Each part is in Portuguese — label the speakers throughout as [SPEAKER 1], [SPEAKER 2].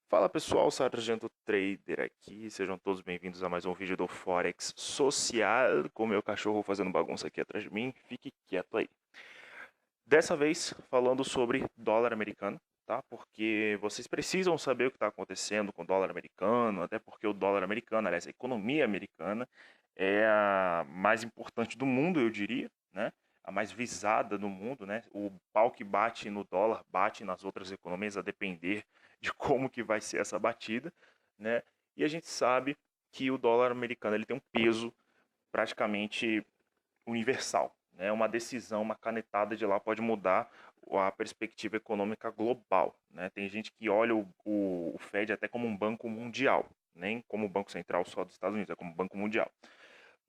[SPEAKER 1] Fala pessoal, Sargento Trader aqui, sejam todos bem-vindos a mais um vídeo do Forex Social, com o meu cachorro fazendo bagunça aqui atrás de mim, fique quieto aí. Dessa vez falando sobre dólar americano, tá? Porque vocês precisam saber o que está acontecendo com o dólar americano, até porque o dólar americano, aliás, a economia americana é a mais importante do mundo, eu diria, né? A mais visada no mundo, né? O pau que bate no dólar bate nas outras economias a depender de como que vai ser essa batida, né? E a gente sabe que o dólar americano ele tem um peso praticamente universal, né? Uma decisão, uma canetada de lá pode mudar a perspectiva econômica global, né? Tem gente que olha o Fed até como um banco mundial, nem como o Banco Central só dos Estados Unidos, é como um banco mundial.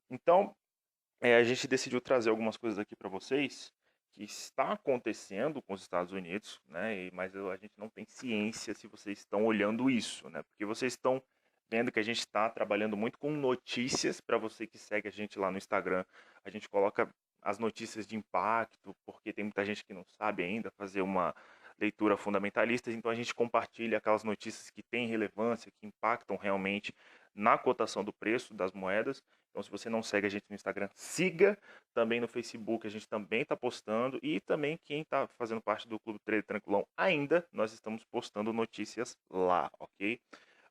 [SPEAKER 1] Então, a gente decidiu trazer algumas coisas aqui para vocês que está acontecendo com os Estados Unidos, né? Mas a gente não tem ciência se vocês estão olhando isso, né? Porque vocês estão vendo que a gente está trabalhando muito com notícias. Para você que segue a gente lá no Instagram, a gente coloca as notícias de impacto, porque tem muita gente que não sabe ainda fazer uma leitura fundamentalista, então a gente compartilha aquelas notícias que têm relevância, que impactam realmente na cotação do preço das moedas. Então, se você não segue a gente no Instagram, siga. Também no Facebook, a gente também está postando. E também quem está fazendo parte do Clube Trader Tranquilão ainda, nós estamos postando notícias lá, ok?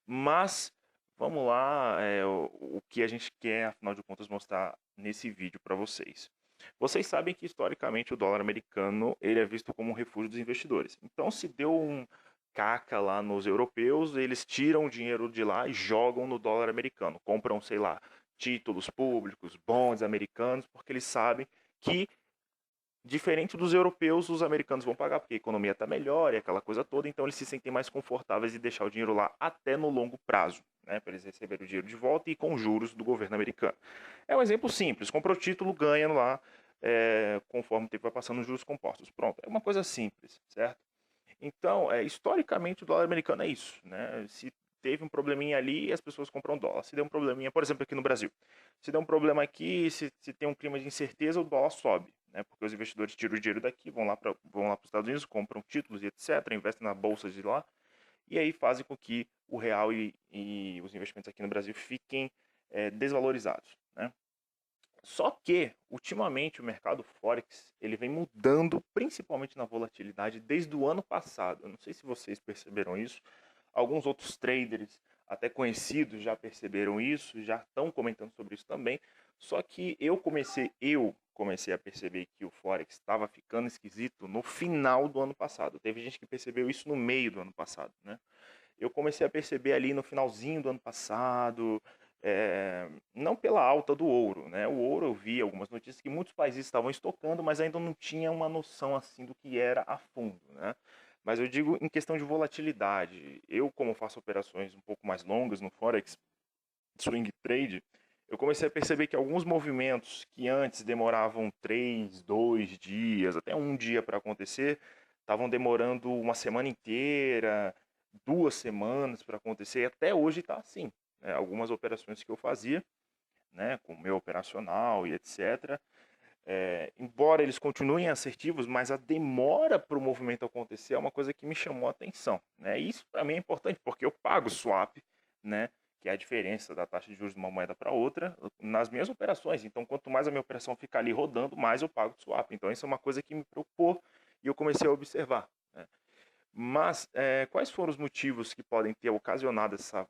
[SPEAKER 1] Mas, vamos lá, o que a gente quer, afinal de contas, mostrar nesse vídeo para vocês. Vocês sabem que, historicamente, o dólar americano ele é visto como um refúgio dos investidores. Então, se deu um caca lá nos europeus, eles tiram o dinheiro de lá e jogam no dólar americano. Compram, sei lá, títulos públicos, bonds americanos, porque eles sabem que, diferente dos europeus, os americanos vão pagar porque a economia está melhor e aquela coisa toda, então eles se sentem mais confortáveis em deixar o dinheiro lá até no longo prazo, né, para eles receberem o dinheiro de volta e com juros do governo americano. É um exemplo simples, comprou o título, ganha lá, conforme o tempo vai passando, os juros compostos. Pronto, é uma coisa simples, certo? Então, historicamente, o dólar americano é isso, né? Se teve um probleminha ali, as pessoas compram dólar. Se der um probleminha, por exemplo, aqui no Brasil, se der um problema aqui, se tem um clima de incerteza, o dólar sobe, né? Porque os investidores tiram o dinheiro daqui, vão lá para os Estados Unidos, compram títulos e etc., investem na bolsa de lá, e aí fazem com que o real e os investimentos aqui no Brasil fiquem desvalorizados, né? Só que, ultimamente, o mercado Forex ele vem mudando, principalmente na volatilidade, desde o ano passado. Eu não sei se vocês perceberam isso. Alguns outros traders, até conhecidos, já perceberam isso, já estão comentando sobre isso também. Só que eu comecei a perceber que o Forex estava ficando esquisito no final do ano passado. Teve gente que percebeu isso no meio do ano passado, né? Eu comecei a perceber ali no finalzinho do ano passado, não pela alta do ouro, né? O ouro eu vi algumas notícias que muitos países estavam estocando, mas ainda não tinha uma noção assim do que era a fundo, né? Mas eu digo em questão de volatilidade. Eu, como faço operações um pouco mais longas no Forex, swing trade, eu comecei a perceber que alguns movimentos que antes demoravam 3, 2 dias, até um dia para acontecer, estavam demorando uma semana inteira, 2 semanas para acontecer, e até hoje está assim, né? Algumas operações que eu fazia, né, com o meu operacional e etc., embora eles continuem assertivos, mas a demora para o movimento acontecer é uma coisa que me chamou a atenção, né? E isso para mim é importante, porque eu pago swap, né? Que é a diferença da taxa de juros de uma moeda para outra, nas minhas operações. Então, quanto mais a minha operação ficar ali rodando, mais eu pago de swap. Então, isso é uma coisa que me preocupou e eu comecei a observar, né? Mas quais foram os motivos que podem ter ocasionado essa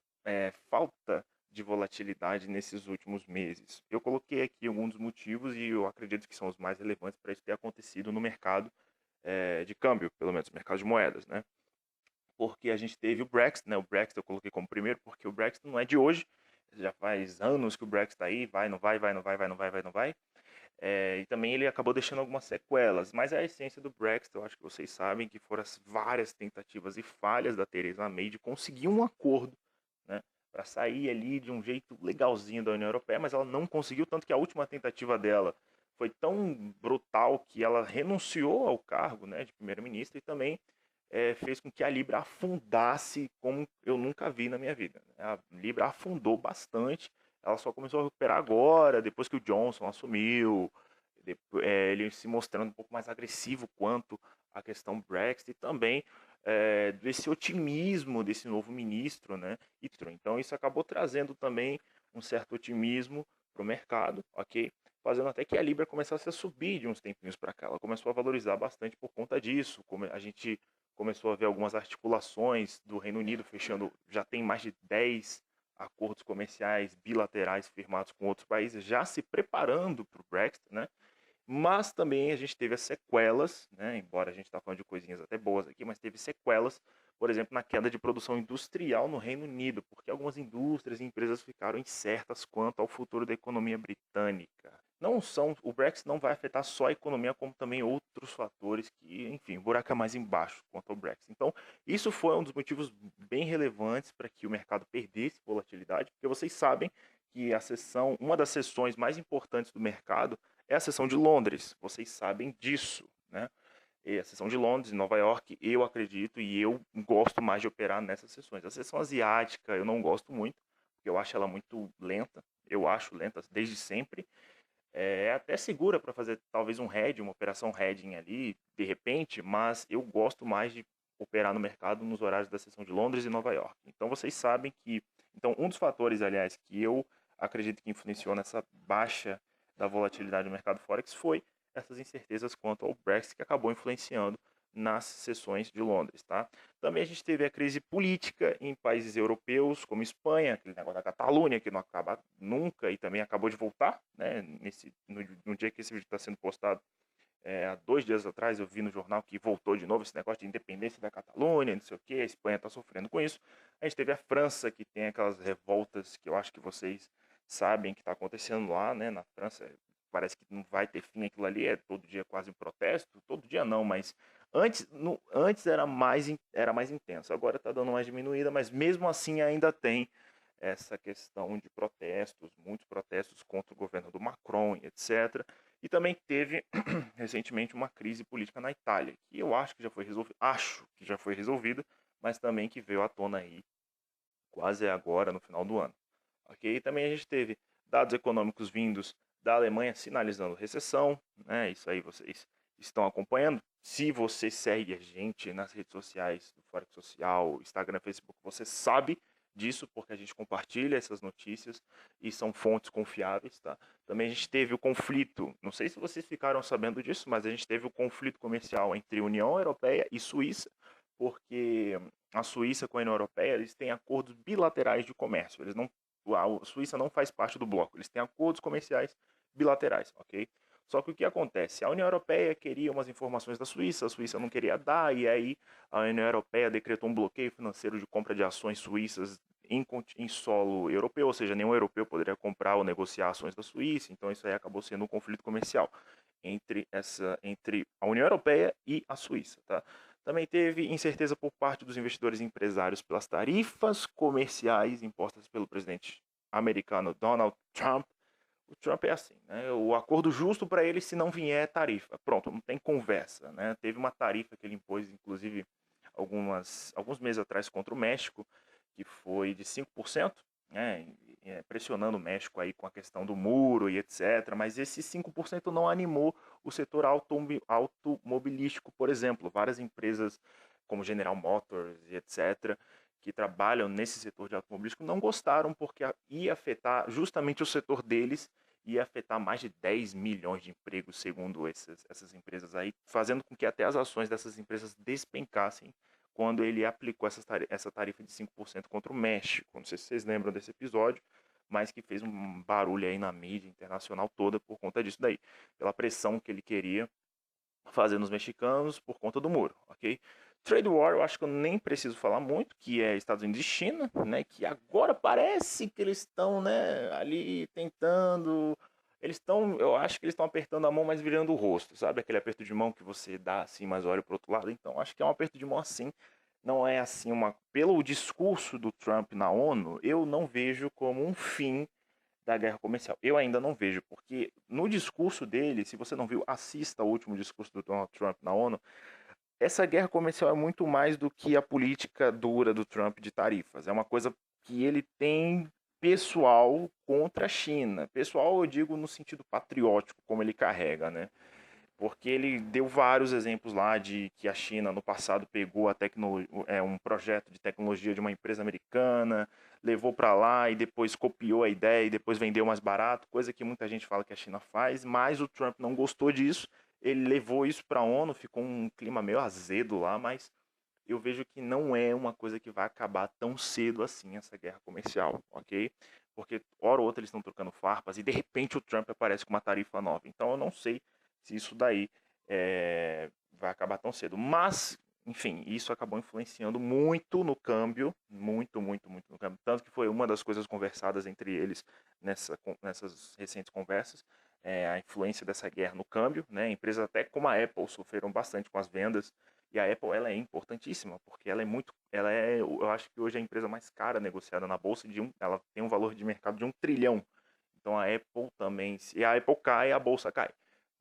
[SPEAKER 1] falta de volatilidade nesses últimos meses? Eu coloquei aqui alguns dos motivos e eu acredito que são os mais relevantes para isso ter acontecido no mercado de câmbio, pelo menos, mercado de moedas, né? Porque a gente teve o Brexit, né? O Brexit eu coloquei como primeiro, porque o Brexit não é de hoje, já faz anos que o Brexit está aí, vai, não vai, vai, não vai, vai, não vai, vai, não vai. E também ele acabou deixando algumas sequelas, mas a essência do Brexit, eu acho que vocês sabem que foram as várias tentativas e falhas da Theresa May de conseguir um acordo, né, para sair ali de um jeito legalzinho da União Europeia, mas ela não conseguiu, tanto que a última tentativa dela foi tão brutal que ela renunciou ao cargo, né, de primeira-ministra e também fez com que a Libra afundasse como eu nunca vi na minha vida. A Libra afundou bastante, ela só começou a recuperar agora, depois que o Johnson assumiu, ele se mostrando um pouco mais agressivo quanto à questão Brexit e também desse otimismo desse novo ministro, né? Então isso acabou trazendo também um certo otimismo para o mercado, ok? Fazendo até que a Libra começasse a subir de uns tempinhos para cá. Ela começou a valorizar bastante por conta disso. A gente começou a ver algumas articulações do Reino Unido fechando, já tem mais de 10 acordos comerciais bilaterais firmados com outros países, já se preparando para o Brexit, né? Mas também a gente teve as sequelas, né? Embora a gente está falando de coisinhas até boas aqui, mas teve sequelas, por exemplo, na queda de produção industrial no Reino Unido, porque algumas indústrias e empresas ficaram incertas quanto ao futuro da economia britânica. Não são, o Brexit não vai afetar só a economia, como também outros fatores que, enfim, o buraco é mais embaixo quanto ao Brexit. Então, isso foi um dos motivos bem relevantes para que o mercado perdesse volatilidade, porque vocês sabem que uma das sessões mais importantes do mercado é a sessão de Londres. Vocês sabem disso, né? E a sessão de Londres, em Nova York, eu acredito e eu gosto mais de operar nessas sessões. A sessão asiática eu não gosto muito, porque eu acho ela muito lenta. Eu acho lenta desde sempre. É até segura para fazer talvez um hedge, uma operação hedging ali, de repente, mas eu gosto mais de operar no mercado nos horários da sessão de Londres e Nova York. Então vocês sabem que, então um dos fatores, aliás, que eu acredito que influenciou nessa baixa da volatilidade do mercado Forex foi essas incertezas quanto ao Brexit que acabou influenciando nas sessões de Londres, tá? Também a gente teve a crise política em países europeus, como Espanha, aquele negócio da Catalunha, que não acaba nunca e também acabou de voltar, né? No dia que esse vídeo está sendo postado, há 2 dias atrás, eu vi no jornal que voltou de novo esse negócio de independência da Catalunha, não sei o que, a Espanha está sofrendo com isso. A gente teve a França, que tem aquelas revoltas que eu acho que vocês sabem que está acontecendo lá, né? Na França, parece que não vai ter fim aquilo ali, é todo dia quase um protesto, todo dia não, mas antes era mais intenso, agora está dando mais diminuída, mas mesmo assim ainda tem essa questão de protestos, muitos protestos contra o governo do Macron e etc. E também teve recentemente uma crise política na Itália, que eu acho que já foi resolvida, mas também que veio à tona aí quase agora no final do ano. Ok? E também a gente teve dados econômicos vindos da Alemanha sinalizando recessão, né? Isso aí vocês estão acompanhando. Se você segue a gente nas redes sociais, do Forex Social, Instagram, Facebook, você sabe disso, porque a gente compartilha essas notícias e são fontes confiáveis, tá? Também a gente teve o conflito, não sei se vocês ficaram sabendo disso, mas a gente teve o conflito comercial entre União Europeia e Suíça, porque a Suíça com a União Europeia, eles têm acordos bilaterais de comércio, eles não a Suíça não faz parte do bloco, eles têm acordos comerciais bilaterais, ok? Só que o que acontece? A União Europeia queria umas informações da Suíça, a Suíça não queria dar, e aí a União Europeia decretou um bloqueio financeiro de compra de ações suíças em solo europeu, ou seja, nenhum europeu poderia comprar ou negociar ações da Suíça, então isso aí acabou sendo um conflito comercial entre a União Europeia e a Suíça, tá? Também teve incerteza por parte dos investidores e empresários pelas tarifas comerciais impostas pelo presidente americano Donald Trump. O Trump é assim, né? O acordo justo para ele se não vier tarifa. Pronto, não tem conversa, né? Teve uma tarifa que ele impôs, inclusive, alguns meses atrás contra o México, que foi de 5%, né? Pressionando o México aí com a questão do muro e etc. Mas esse 5% não animou o setor automobilístico, por exemplo. Várias empresas como General Motors e etc., que trabalham nesse setor de automobilístico não gostaram porque ia afetar justamente o setor deles, ia afetar mais de 10 milhões de empregos, segundo essas empresas aí, fazendo com que até as ações dessas empresas despencassem quando ele aplicou essa tarifa de 5% contra o México. Não sei se vocês lembram desse episódio, mas que fez um barulho aí na mídia internacional toda por conta disso daí, pela pressão que ele queria fazer nos mexicanos por conta do muro, ok? Trade War, eu acho que eu nem preciso falar muito, que é Estados Unidos e China, né? Que agora parece que eles estão, né, ali tentando. Eu acho que eles estão apertando a mão, mas virando o rosto, sabe? Aquele aperto de mão que você dá assim, mas olha pro outro lado. Então, acho que é um aperto de mão assim. Não é assim Pelo discurso do Trump na ONU, eu não vejo como um fim da guerra comercial. Eu ainda não vejo, porque no discurso dele, se você não viu, assista o último discurso do Donald Trump na ONU. Essa guerra comercial é muito mais do que a política dura do Trump de tarifas. É uma coisa que ele tem pessoal contra a China. Pessoal, eu digo no sentido patriótico, como ele carrega, né? porque ele deu vários exemplos lá de que a China no passado pegou um projeto de tecnologia de uma empresa americana, levou para lá e depois copiou a ideia e depois vendeu mais barato, coisa que muita gente fala que a China faz, mas o Trump não gostou disso. Ele levou isso para a ONU, ficou um clima meio azedo lá, mas eu vejo que não é uma coisa que vai acabar tão cedo assim, essa guerra comercial, ok? Porque hora ou outra eles estão trocando farpas e de repente o Trump aparece com uma tarifa nova. Então eu não sei se isso daí vai acabar tão cedo. Mas, enfim, isso acabou influenciando muito no câmbio, muito, muito, muito no câmbio. Tanto que foi uma das coisas conversadas entre eles nessas recentes conversas, a influência dessa guerra no câmbio, né? Empresas até como a Apple sofreram bastante com as vendas. E a Apple, ela é importantíssima, porque eu acho que hoje é a empresa mais cara negociada na bolsa ela tem um valor de mercado de 1 trilhão. Então a Apple também, se a Apple cai, a bolsa cai,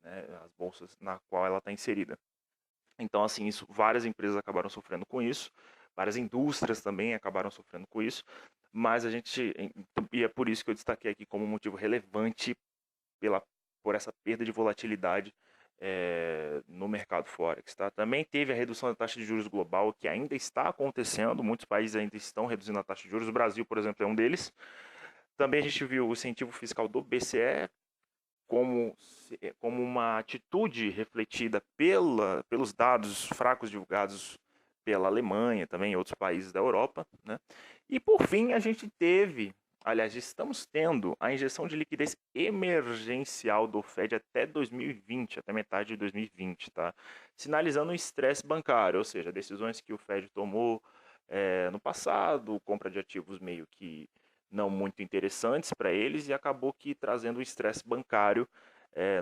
[SPEAKER 1] né? As bolsas na qual ela está inserida. Então assim, várias empresas acabaram sofrendo com isso, várias indústrias também acabaram sofrendo com isso, mas e é por isso que eu destaquei aqui como motivo relevante pela, por essa perda de volatilidade no mercado Forex. Tá? Também teve a redução da taxa de juros global, que ainda está acontecendo, muitos países ainda estão reduzindo a taxa de juros, o Brasil, por exemplo, é um deles. Também a gente viu o incentivo fiscal do BCE como uma atitude refletida pelos dados fracos divulgados pela Alemanha, também em outros países da Europa. Né? E por fim, a gente teve, aliás, estamos tendo a injeção de liquidez emergencial do Fed até 2020, até metade de 2020, tá? Sinalizando um estresse bancário, ou seja, decisões que o Fed tomou no passado, compra de ativos meio que não muito interessantes para eles e acabou que trazendo um estresse bancário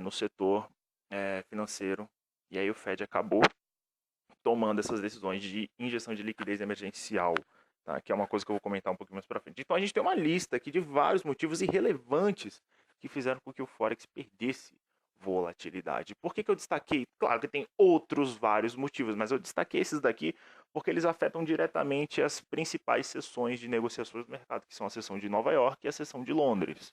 [SPEAKER 1] no setor financeiro. E aí o Fed acabou tomando essas decisões de injeção de liquidez emergencial, tá? Que é uma coisa que eu vou comentar um pouquinho mais para frente. Então a gente tem uma lista aqui de vários motivos irrelevantes que fizeram com que o Forex perdesse volatilidade. Por que eu destaquei? Claro que tem outros vários motivos, mas eu destaquei esses daqui porque eles afetam diretamente as principais sessões de negociações do mercado, que são a sessão de Nova York e a sessão de Londres.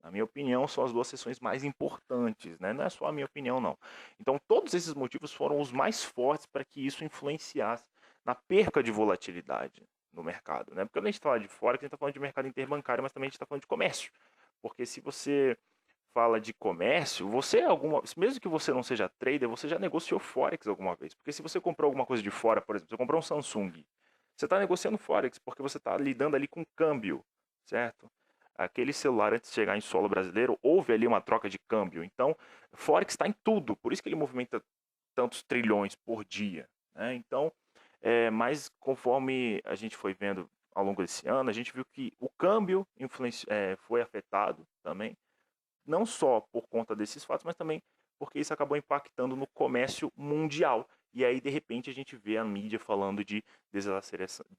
[SPEAKER 1] Na minha opinião, são as duas sessões mais importantes, né? Não é só a minha opinião, não. Então, todos esses motivos foram os mais fortes para que isso influenciasse na perca de volatilidade no mercado, né? Porque quando a gente fala de Forex, a gente está falando de mercado interbancário, mas também a gente está falando de comércio. Porque se você fala de comércio, mesmo que você não seja trader, você já negociou Forex alguma vez. Porque se você comprou alguma coisa de fora, por exemplo, você comprou um Samsung, você está negociando Forex porque você está lidando ali com câmbio, certo? Aquele celular, antes de chegar em solo brasileiro, houve ali uma troca de câmbio. Então, Forex está em tudo. Por isso que ele movimenta tantos trilhões por dia. Né? Então, mas conforme a gente foi vendo ao longo desse ano, a gente viu que o câmbio foi afetado também, não só por conta desses fatos, mas também porque isso acabou impactando no comércio mundial. E aí, de repente, a gente vê a mídia falando de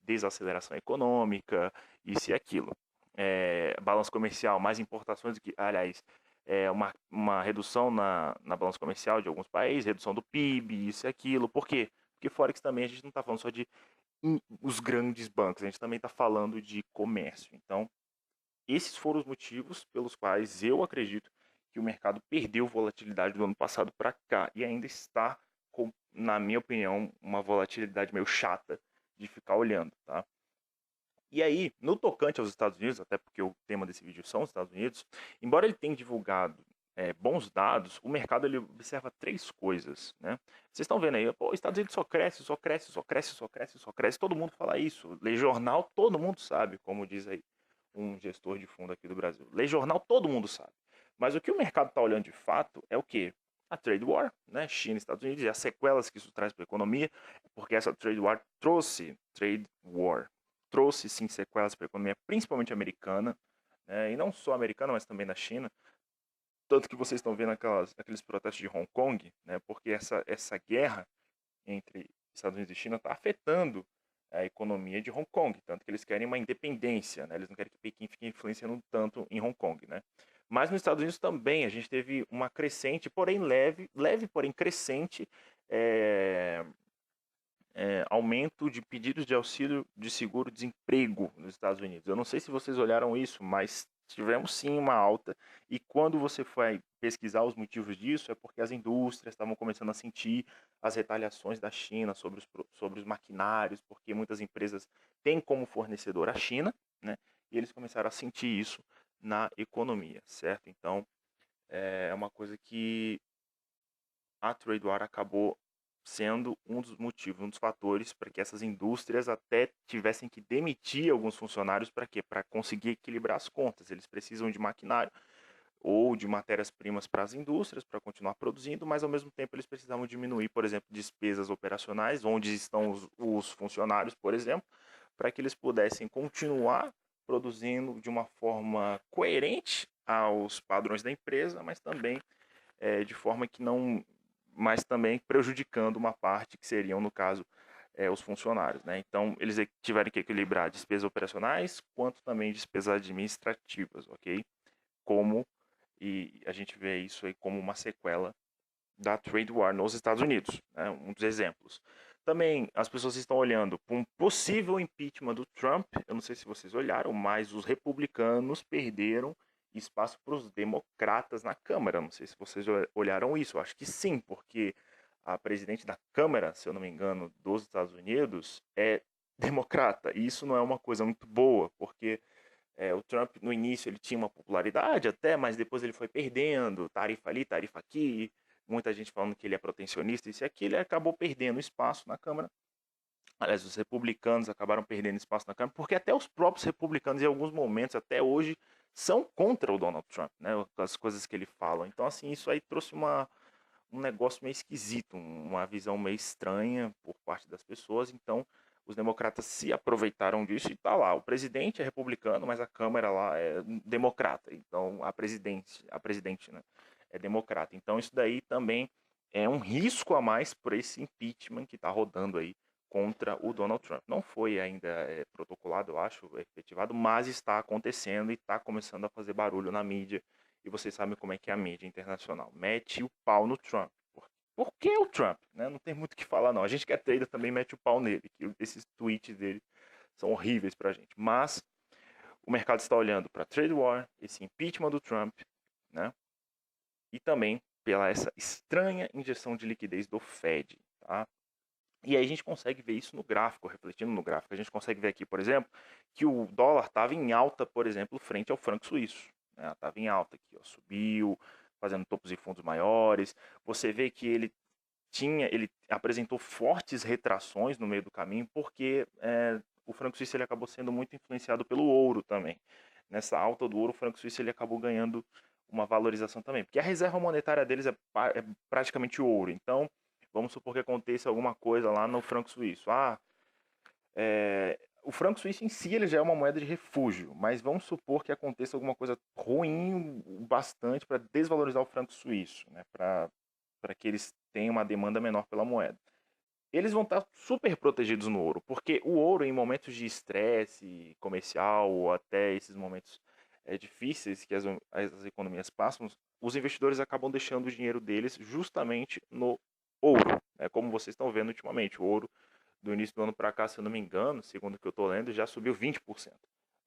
[SPEAKER 1] desaceleração econômica, isso e aquilo. Balanço comercial, mais importações do que, aliás, uma redução na balança comercial de alguns países, redução do PIB, isso e aquilo. Por quê? Porque Forex também a gente não está falando só de os grandes bancos, a gente também está falando de comércio. Então, esses foram os motivos pelos quais eu acredito que o mercado perdeu volatilidade do ano passado para cá e ainda está com, na minha opinião, uma volatilidade meio chata de ficar olhando, tá? E aí, no tocante aos Estados Unidos, até porque o tema desse vídeo são os Estados Unidos, embora ele tenha divulgado bons dados, o mercado ele observa três coisas, né? Vocês estão vendo aí, pô, os Estados Unidos só cresce, só cresce, só cresce, só cresce, só cresce, todo mundo fala isso. Lê jornal, todo mundo sabe, como diz aí um gestor de fundo aqui do Brasil. Lê jornal, todo mundo sabe. Mas o que o mercado está olhando de fato é o quê? A trade war, né? China e Estados Unidos, e as sequelas que isso traz para a economia, porque essa trade war trouxe sim sequelas para a economia, principalmente americana, né? E não só americana, mas também da China. Tanto que vocês estão vendo aqueles protestos de Hong Kong, né? Porque essa guerra entre Estados Unidos e China está afetando a economia de Hong Kong, tanto que eles querem uma independência, né? Eles não querem que Pequim fique influenciando tanto em Hong Kong, né? Mas nos Estados Unidos também a gente teve uma crescente, porém leve, porém crescente, aumento de pedidos de auxílio de seguro-desemprego nos Estados Unidos. Eu não sei se vocês olharam isso, mas tivemos sim uma alta. E quando você vai pesquisar os motivos disso, é porque as indústrias estavam começando a sentir as retaliações da China sobre os maquinários, porque muitas empresas têm como fornecedor a China, né? E eles começaram a sentir isso na economia, certo? Então, é uma coisa que a trade war acabou sendo um dos motivos, um dos fatores para que essas indústrias até tivessem que demitir alguns funcionários para quê? Para conseguir equilibrar as contas. Eles precisam de maquinário ou de matérias-primas para as indústrias para continuar produzindo, mas ao mesmo tempo eles precisavam diminuir, por exemplo, despesas operacionais, onde estão os funcionários, por exemplo, para que eles pudessem continuar produzindo de uma forma coerente aos padrões da empresa, mas também de forma que não, mas também prejudicando uma parte que seriam, no caso, os funcionários, né? Então, eles tiveram que equilibrar despesas operacionais, quanto também despesas administrativas, ok? E a gente vê isso aí como uma sequela da trade war nos Estados Unidos, né? Um dos exemplos. Também as pessoas estão olhando para um possível impeachment do Trump. Eu não sei se vocês olharam, mas os republicanos perderam espaço para os democratas na Câmara. Não sei se vocês olharam isso. Eu acho que sim, porque a presidente da Câmara, se eu não me engano, dos Estados Unidos é democrata. E isso não é uma coisa muito boa, porque o Trump no início ele tinha uma popularidade até, mas depois ele foi perdendo, tarifa ali, tarifa aqui, muita gente falando que ele é protecionista, isso e aquilo, ele acabou perdendo espaço na Câmara. Aliás, os republicanos acabaram perdendo espaço na Câmara, porque até os próprios republicanos, em alguns momentos, até hoje, são contra o Donald Trump, né? As coisas que ele fala. Então, assim, isso aí trouxe um negócio meio esquisito, uma visão meio estranha por parte das pessoas. Então, os democratas se aproveitaram disso e tá lá. O presidente é republicano, mas a Câmara lá é democrata. Então, a presidente, né, é democrata. Então, isso daí também é um risco a mais por esse impeachment que está rodando aí contra o Donald Trump. Não foi ainda protocolado, eu acho, efetivado, mas está acontecendo e está começando a fazer barulho na mídia. E vocês sabem como é que é a mídia internacional. Mete o pau no Trump. Por que o Trump? Né? Não tem muito o que falar, não. A gente que é trader também mete o pau nele. Que esses tweets dele são horríveis pra gente. Mas o mercado está olhando para trade war, esse impeachment do Trump, né? E também pela essa estranha injeção de liquidez do Fed, tá? E aí a gente consegue ver isso no gráfico, refletindo no gráfico. A gente consegue ver aqui, por exemplo, que o dólar estava em alta, por exemplo, frente ao franco suíço. Né? Estava em alta aqui, ó, subiu, fazendo topos e fundos maiores. Você vê que ele apresentou fortes retrações no meio do caminho, porque o franco suíço ele acabou sendo muito influenciado pelo ouro também. Nessa alta do ouro, o franco suíço ele acabou ganhando uma valorização também, porque a reserva monetária deles é praticamente ouro. Então, vamos supor que aconteça alguma coisa lá no franco suíço. O franco suíço em si ele já é uma moeda de refúgio, mas vamos supor que aconteça alguma coisa ruim bastante para desvalorizar o franco suíço, né? Para que eles tenham uma demanda menor pela moeda. Eles vão estar super protegidos no ouro, porque o ouro em momentos de estresse comercial ou até esses momentos difíceis que as economias passam, os investidores acabam deixando o dinheiro deles justamente no ouro, né? Como vocês estão vendo ultimamente, o ouro do início do ano para cá, se eu não me engano, segundo o que eu estou lendo, já subiu 20%.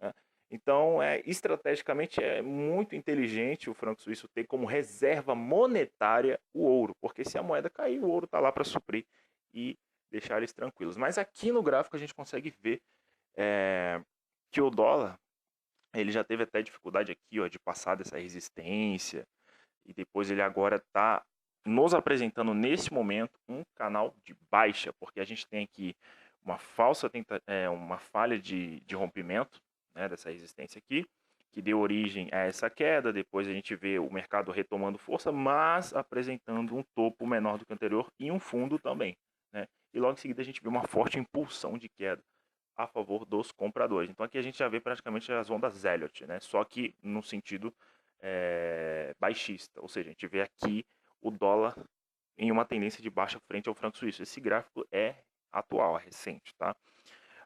[SPEAKER 1] Né? Então, estrategicamente, é muito inteligente o franco suíço ter como reserva monetária o ouro, porque se a moeda cair, o ouro está lá para suprir e deixar eles tranquilos. Mas aqui no gráfico a gente consegue ver que o dólar ele já teve até dificuldade aqui ó, de passar dessa resistência e depois ele agora está nos apresentando nesse momento um canal de baixa, porque a gente tem aqui uma falha de rompimento, né, dessa resistência aqui, que deu origem a essa queda. Depois a gente vê o mercado retomando força, mas apresentando um topo menor do que o anterior e um fundo também, né? E logo em seguida a gente vê uma forte impulsão de queda a favor dos compradores. Então aqui a gente já vê praticamente as ondas Elliott, né? Só que no sentido baixista, ou seja, a gente vê aqui o dólar em uma tendência de baixa frente ao franco suíço. Esse gráfico é atual, é recente, tá?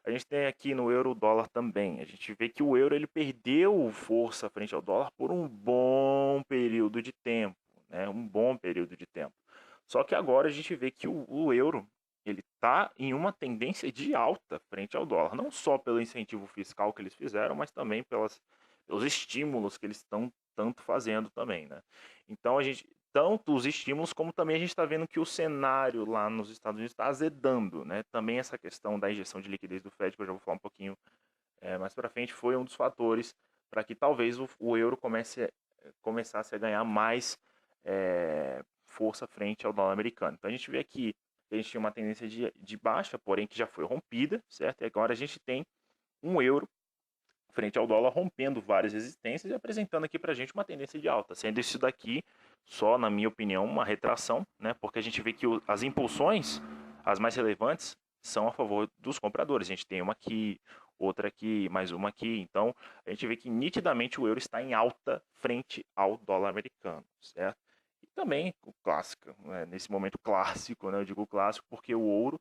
[SPEAKER 1] A gente tem aqui no euro dólar também. A gente vê que o euro ele perdeu força frente ao dólar por um bom período de tempo, né? Um bom período de tempo. Só que agora a gente vê que o euro ele está em uma tendência de alta frente ao dólar, não só pelo incentivo fiscal que eles fizeram, mas também pelos estímulos que eles estão tanto fazendo também, né? Então a gente, tanto os estímulos como também a gente está vendo que o cenário lá nos Estados Unidos está azedando, né? Também essa questão da injeção de liquidez do Fed, que eu já vou falar um pouquinho mais para frente, foi um dos fatores para que talvez o euro começasse a ganhar mais força frente ao dólar americano. Então a gente vê aqui que a gente tinha uma tendência de baixa, porém que já foi rompida, certo? E agora a gente tem um euro frente ao dólar rompendo várias resistências e apresentando aqui para a gente uma tendência de alta, sendo isso daqui só, na minha opinião, uma retração, né? Porque a gente vê que as impulsões, as mais relevantes, são a favor dos compradores. A gente tem uma aqui, outra aqui, mais uma aqui. Então, a gente vê que nitidamente o euro está em alta frente ao dólar americano, certo? E também o clássico, né? Nesse momento clássico, né? Eu digo clássico porque o ouro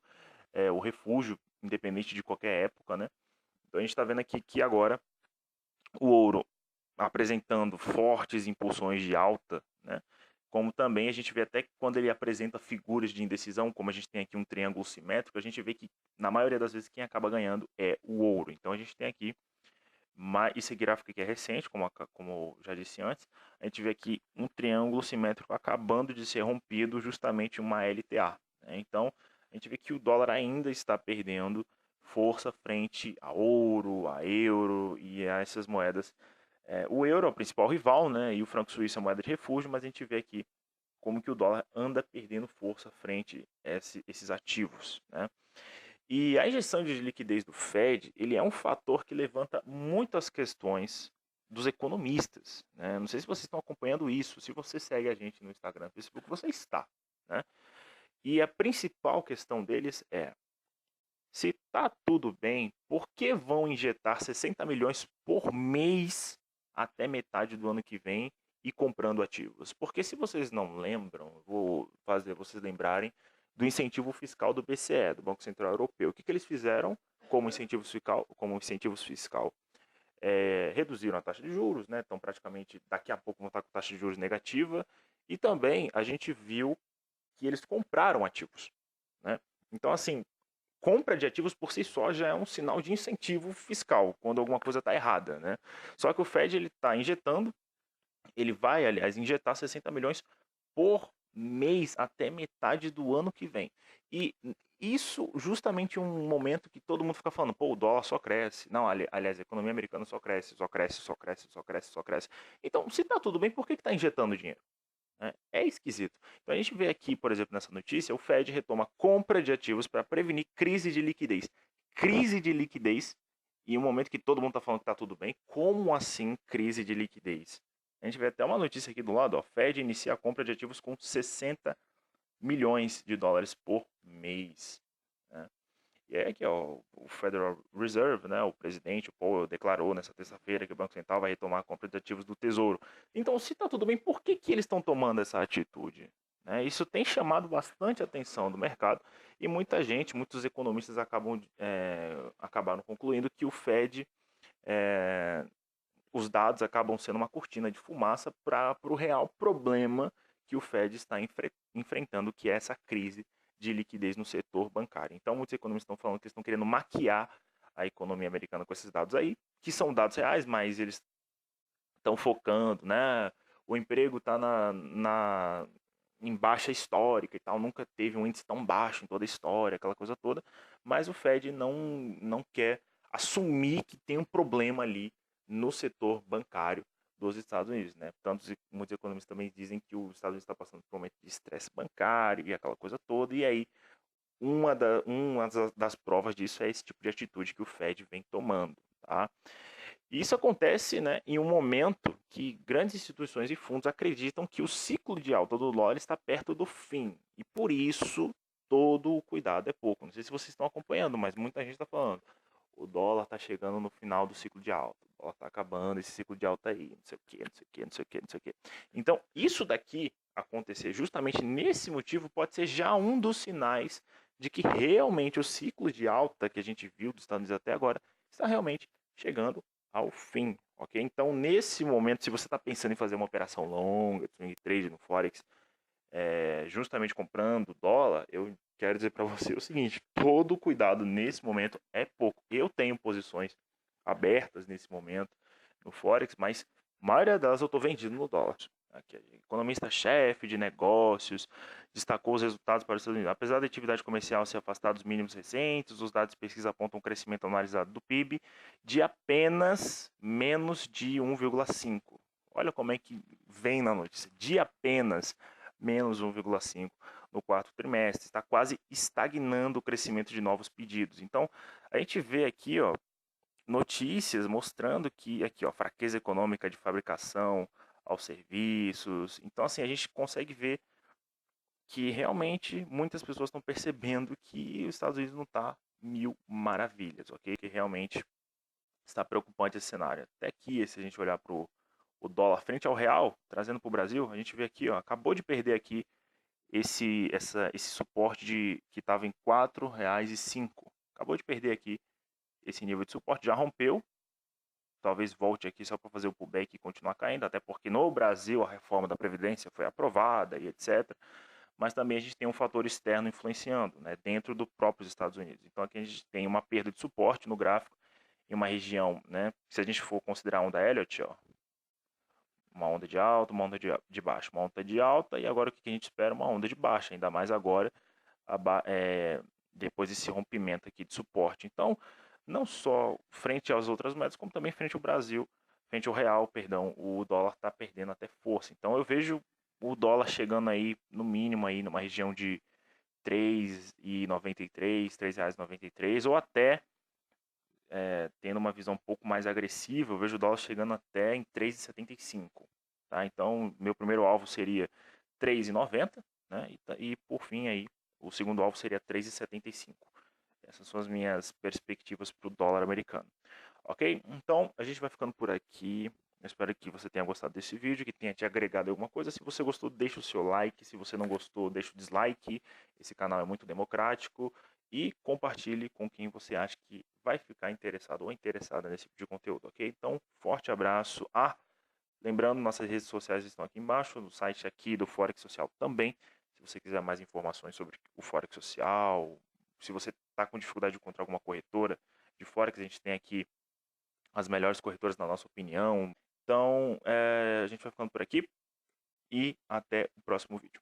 [SPEAKER 1] é o refúgio, independente de qualquer época, né? Então a gente está vendo aqui que agora o ouro apresentando fortes impulsões de alta, né? Como também a gente vê até que quando ele apresenta figuras de indecisão, como a gente tem aqui um triângulo simétrico, a gente vê que na maioria das vezes quem acaba ganhando é o ouro. Então a gente tem aqui, esse gráfico aqui é recente, como já disse antes, a gente vê aqui um triângulo simétrico acabando de ser rompido justamente uma LTA, né? Então a gente vê que o dólar ainda está perdendo força frente a ouro, a euro e a essas moedas. O euro é o principal rival, né? E o franco suíço é a moeda de refúgio, mas a gente vê aqui como que o dólar anda perdendo força frente a esses ativos, né? E a injeção de liquidez do Fed, ele é um fator que levanta muitas questões dos economistas, né? Não sei se vocês estão acompanhando isso. Se você segue a gente no Instagram, no Facebook, você está, né? E a principal questão deles é: se tá tudo bem, por que vão injetar 60 milhões por mês até metade do ano que vem e comprando ativos? Porque se vocês não lembram, vou fazer vocês lembrarem do incentivo fiscal do BCE, do Banco Central Europeu. O que eles fizeram como incentivos fiscal? Reduziram a taxa de juros, né? Então praticamente daqui a pouco vão estar com taxa de juros negativa. E também a gente viu que eles compraram ativos, né? Então assim, compra de ativos por si só já é um sinal de incentivo fiscal, quando alguma coisa está errada, né? Só que o Fed ele está injetando, ele vai, aliás, injetar 60 milhões por mês até metade do ano que vem. E isso justamente um momento que todo mundo fica falando, pô, o dólar só cresce. Não, aliás, a economia americana só cresce, só cresce, só cresce, só cresce, só cresce. Então, se está tudo bem, por que está injetando dinheiro? É esquisito. Então a gente vê aqui, por exemplo, nessa notícia, o Fed retoma compra de ativos para prevenir crise de liquidez. Crise de liquidez, em um momento que todo mundo está falando que está tudo bem, como assim crise de liquidez? A gente vê até uma notícia aqui do lado, ó, Fed inicia a compra de ativos com 60 milhões de dólares por mês, né? E é que ó, o Federal Reserve, né, o presidente, o Powell, declarou nessa terça-feira que o Banco Central vai retomar a compra de ativos do Tesouro. Então, se está tudo bem, por que eles estão tomando essa atitude? Né? Isso tem chamado bastante atenção do mercado e muita gente, muitos economistas acabaram concluindo que o Fed, é, os dados acabam sendo uma cortina de fumaça para o real problema que o Fed está enfrentando, que é essa crise de liquidez no setor bancário. Então, muitos economistas estão falando que estão querendo maquiar a economia americana com esses dados aí, que são dados reais, mas eles estão focando, né? O emprego está em baixa histórica e tal, nunca teve um índice tão baixo em toda a história, aquela coisa toda, mas o Fed não quer assumir que tem um problema ali no setor bancário dos Estados Unidos, né? Muitos economistas também dizem que os Estados Unidos está passando por um momento de estresse bancário e aquela coisa toda, e aí uma das provas disso é esse tipo de atitude que o Fed vem tomando, tá? E isso acontece, né, em um momento que grandes instituições e fundos acreditam que o ciclo de alta do dólar está perto do fim. E por isso, todo o cuidado é pouco. Não sei se vocês estão acompanhando, mas muita gente está falando. O dólar está chegando no final do ciclo de alta. O dólar está acabando esse ciclo de alta aí. Não sei o quê, não sei o quê, não sei o quê, não sei o quê. Então, isso daqui acontecer justamente nesse motivo pode ser já um dos sinais de que realmente o ciclo de alta que a gente viu dos Estados Unidos até agora está realmente chegando ao fim, ok? Então, nesse momento, se você está pensando em fazer uma operação longa, swing trade no Forex, justamente comprando dólar, eu quero dizer para você o seguinte: todo cuidado nesse momento é pouco. Eu tenho posições abertas nesse momento no Forex, mas a maioria delas eu estou vendido no dólar. Aqui, economista-chefe de negócios destacou os resultados para os Estados Unidos. Apesar da atividade comercial se afastar dos mínimos recentes, os dados de pesquisa apontam um crescimento anualizado do PIB de apenas menos de 1,5. Olha como é que vem na notícia, de apenas menos 1,5 no quarto trimestre. Está quase estagnando o crescimento de novos pedidos. Então, a gente vê aqui, ó, notícias mostrando que aqui, ó, fraqueza econômica de fabricação aos serviços. Então, assim, a gente consegue ver que realmente muitas pessoas estão percebendo que os Estados Unidos não está mil maravilhas, ok? Que realmente está preocupante esse cenário. Até aqui, se a gente olhar para o dólar frente ao real, trazendo para o Brasil, a gente vê aqui, ó, acabou de perder aqui esse suporte que estava em R$ 4,05. Acabou de perder aqui esse nível de suporte, já rompeu. Talvez volte aqui só para fazer o pullback e continuar caindo, até porque no Brasil a reforma da Previdência foi aprovada e etc. Mas também a gente tem um fator externo influenciando, né, dentro do próprios Estados Unidos. Então aqui a gente tem uma perda de suporte no gráfico em uma região, né, se a gente for considerar a onda Elliott, ó, uma onda de alta, uma onda de baixa, uma onda de alta, e agora o que a gente espera? Uma onda de baixa, ainda mais agora, depois desse rompimento aqui de suporte. Então, não só frente às outras moedas, como também frente ao Brasil, frente ao real, perdão, o dólar está perdendo até força. Então, eu vejo o dólar chegando aí, no mínimo, aí numa região de R$ 3,93, ou até tendo uma visão um pouco mais agressiva, eu vejo o dólar chegando até em 3,75. Tá? Então, meu primeiro alvo seria 3,90, né? E por fim aí, o segundo alvo seria 3,75. Essas são as minhas perspectivas para o dólar americano. Ok? Então, a gente vai ficando por aqui. Eu espero que você tenha gostado desse vídeo, que tenha te agregado alguma coisa. Se você gostou, deixa o seu like. Se você não gostou, deixa o dislike. Esse canal é muito democrático. E compartilhe com quem você acha que vai ficar interessado ou interessada nesse tipo de conteúdo, ok? Então, forte abraço. Lembrando, nossas redes sociais estão aqui embaixo, no site aqui do Forex Social também. Se você quiser mais informações sobre o Forex Social, se você está com dificuldade de encontrar alguma corretora de Forex, a gente tem aqui as melhores corretoras na nossa opinião. Então, a gente vai ficando por aqui e até o próximo vídeo.